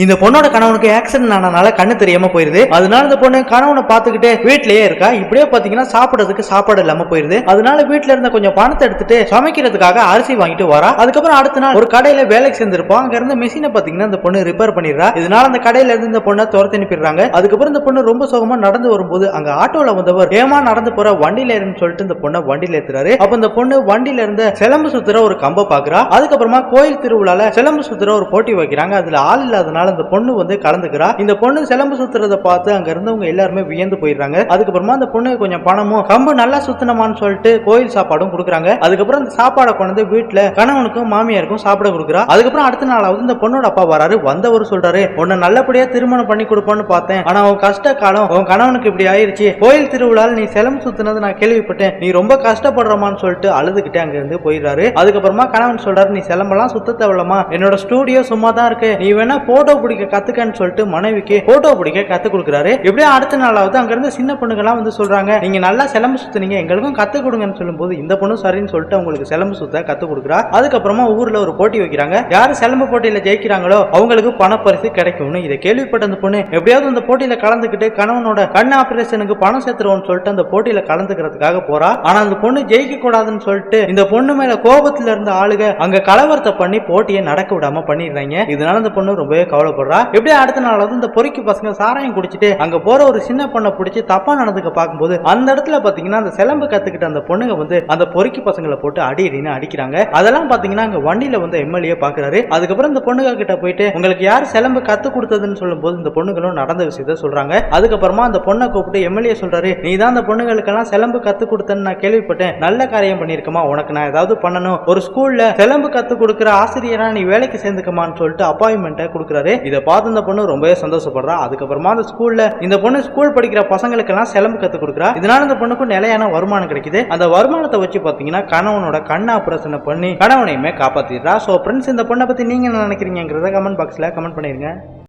இந்த பொண்ணோட கணவனுக்கு ஆக்சிடென்ட் ஆனனால கண்ணு தெரியாம போயிருது. அதனால இந்த பொண்ணு கணவனை பாத்துக்கிட்டு வீட்லயே இருக்கா. இப்படியே பாத்தீங்கன்னா சாப்பிடறதுக்கு சாப்பாடு இல்லாம போயிருது. அதனால வீட்டுல இருந்த கொஞ்சம் பணத்தை எடுத்துட்டு சமைக்கிறதுக்காக அரிசி வாங்கிட்டு வரா. அதுக்கப்புறம் அடுத்த நாள் ஒரு கடையில வேலைக்கு சேர்ந்திருப்போம். அங்க இருந்த மிஷினை பாத்தீங்கன்னா இந்த பொண்ணு ரிப்பேர் பண்ணிடுறா. இதனால அந்த கடையில இருந்து இந்த பொண்ணை துரத்தி அனுப்பிடுறாங்க. அதுக்கப்புறம் இந்த பொண்ணு ரொம்ப சோகமா நடந்து வரும்போது அங்க ஆட்டோல வந்தவர் ஏமா நடந்து போற வண்டியில இருன்னு சொல்லிட்டு இந்த பொண்ணை வண்டியில ஏத்துறாரு. அப்ப இந்த பொண்ணு வண்டியில இருந்த சிலம்பு சுத்துற ஒரு கம்ப பாக்குறா. அதுக்கப்புறமா கோயில் திருவிழால சிலம்பு சுத்துற ஒரு போட்டி வைக்கிறாங்க. அதுல ஆள் இல்லாதனால இந்த பொண்ணு வந்து கலந்துக்கிறா. இந்த பொண்ணு சிலம்பு சுத்துறத பார்த்து அங்க இருந்தவங்க எல்லாருமே வியந்து போயிடுறாங்க. அதுக்கப்புறமா அந்த பொண்ணு கொஞ்சம் பணமும் கம்பு நல்லா சுத்தனமான்னு சொல்லிட்டு கோயில் சாப்பாடும் கொடுக்குறாங்க. அதுக்கப்புறம் அந்த சாப்பாடை கொண்டு வீட்டுல கணவனுக்கும் மாமியாருக்கும் சாப்பிட கொடுக்குறா. அதுக்கப்புறம் அடுத்த நாளாவது இந்த பொண்ணோட அப்பா வராரு. வந்தவர் சொல்றாரு, உன்னை நல்லபடியா திருமணம் பண்ணி கொடுப்போன்னு பார்த்தேன். ஆனா உன் கஷ்ட காலம் உன் கணவனுக்கு இப்படி ஆயிருச்சு. கோயில் திருவிழால நீ சிலம்பு சுத்தினது நான் கேள்விப்பட்டேன். நீ ரொம்ப கஷ்டப்படுறமான்னு சொல்லிட்டு அழுதுகிட்டே அங்க இருந்து போயிடுறாரு. அதுக்கப்புறமா கணவன் சொல்றாரு, நீ சிலம்பெல்லாம் சுத்த தேவலமா, என்னோட ஸ்டூடியோ சும்மா தான் இருக்கு, நீ வேணா போட்டோ பிடிக்க கத்துக்கன்னு சொல்லிட்டு மனைவிக்கு போட்டோ பிடிக்க கத்து கொடுக்குறாரு. இப்படியே அடுத்த நாளாவது அங்க இருந்து சின்ன பொண்ணுங்கெல்லாம் வந்து சொல்றாங்க, நீங்க நல்லா சிலம்பு சுத்துனீங்க, எங்களுக்கும் கத்து கொடுங்கன்னு சொல்லும் போது இந்த பொண்ணு சரின்னு சொல்லிட்டு அவங்களுக்கு சிலம்பு சுத்த கத்து கொடுக்குறா. அதுக்கப்புறமா ஊர்ல ஒரு போட்டி வைக்கிறாங்க. யாரு சிலம்பு போட்டியில ஜெயிக்கிறாங்களோ அவங்களுக்கு பணப்பரிசு கிடைக்கும்னு இதை கேள்விப்பட்ட அந்த பொண்ணு எப்படியாவது அந்த போட்டியில கலந்துக்கிட்டு கணவனோட கண் ஆபரேஷனுக்கு பணம் சேர்த்துருவோம்னு சொல்லிட்டு அந்த போட்டியில கலந்துக்கிறதுக்காக போறா. ஆனா அந்த பொண்ணு ஜெயிக்க கூடாதுன்னு சொல்லிட்டு இந்த பொண்ணு மேல கோபத்துல இருந்த ஆளுக அங்க கலவரத்தை பண்ணி போட்டியை நடக்க விடாம பண்ணிடுறாங்க. இதனால அந்த பொண்ணு ரொம்பவே கவலைப்படுறா. எப்படியே அடுத்த நாளாவது இந்த பொறுக்கி பசங்க சாராயம் குடிச்சிட்டு அங்க போற ஒரு சின்ன பொண்ணை பிடிச்சி தப்பா நடந்துக்க பார்க்கும்போது அந்த இடத்துல பாத்தீங்கன்னா அந்த சிலம்பு கத்துக்கிட்ட அந்த பொண்ணுங்க வந்து அந்த பொறுக்கி பசங்களை போட்டு அடின்னு அடிக்கிறாங்க. அதெல்லாம் பாத்தீங்கன்னா அங்க வண்டியில வந்து எம்எல்ஏ பாக்குறாரு. அதுக்கப்புறம் இந்த பொண்ணுங்க கிட்ட போயிட்டு உங்களுக்கு யாரு சிலம்பு கத்து கொடுத்ததுன்னு சொல்லும் போது இந்த பொண்ணுங்களும் நடந்த விஷயத்த சொல்றாங்க. அதுக்கப்புறமா அந்த பொண்ணை கூப்பிட்டு எம்எல்ஏ சொல்றாரு, நீ தான் அந்த பொண்ணுங்களுக்கெல்லாம் சிலம்பு கத்து கொடுத்தன்னு நான் கேள்விப்பட்டேன், நல்ல காரியம் பண்ணிருக்கமா, உனக்கு நான் ஏதாவது பண்ணணும், ஒரு ஸ்கூல்ல சிலம்பு கத்து கொடுக்குற ஆசிரியரா நீ வேலைக்கு சேர்ந்துக்கமான்னு சொல்லிட்டு அப்பாயின்மெண்ட் கொடுக்குறாரு. இதை பார்த்து இந்த பொண்ணு ரொம்பவே சந்தோஷப்படுறா. அதுக்கப்புறமா அந்த ஸ்கூல்ல இந்த பொண்ணு ஸ்கூல் படிக்கிற பசங்களுக்கெல்லாம் சிலம்பு கத்து கொடுக்குறா. இதனால இந்த பொண்ணுக்கும் நிலையான வருமானம் கிடைக்குது. அந்த வருமானத்தை வச்சு பாத்தீங்கன்னா கணவனோட கண் ஆபரேஷனை பண்ணி கணவனையுமே காப்பாத்திடுறா. சோ ஃப்ரெண்ட்ஸ், இந்த பொண்ணை பத்தி நீங்க என்ன நினைக்கிறீங்கிறத கமெண்ட் பாக்ஸ்ல கமெண்ட் பண்ணிருங்க.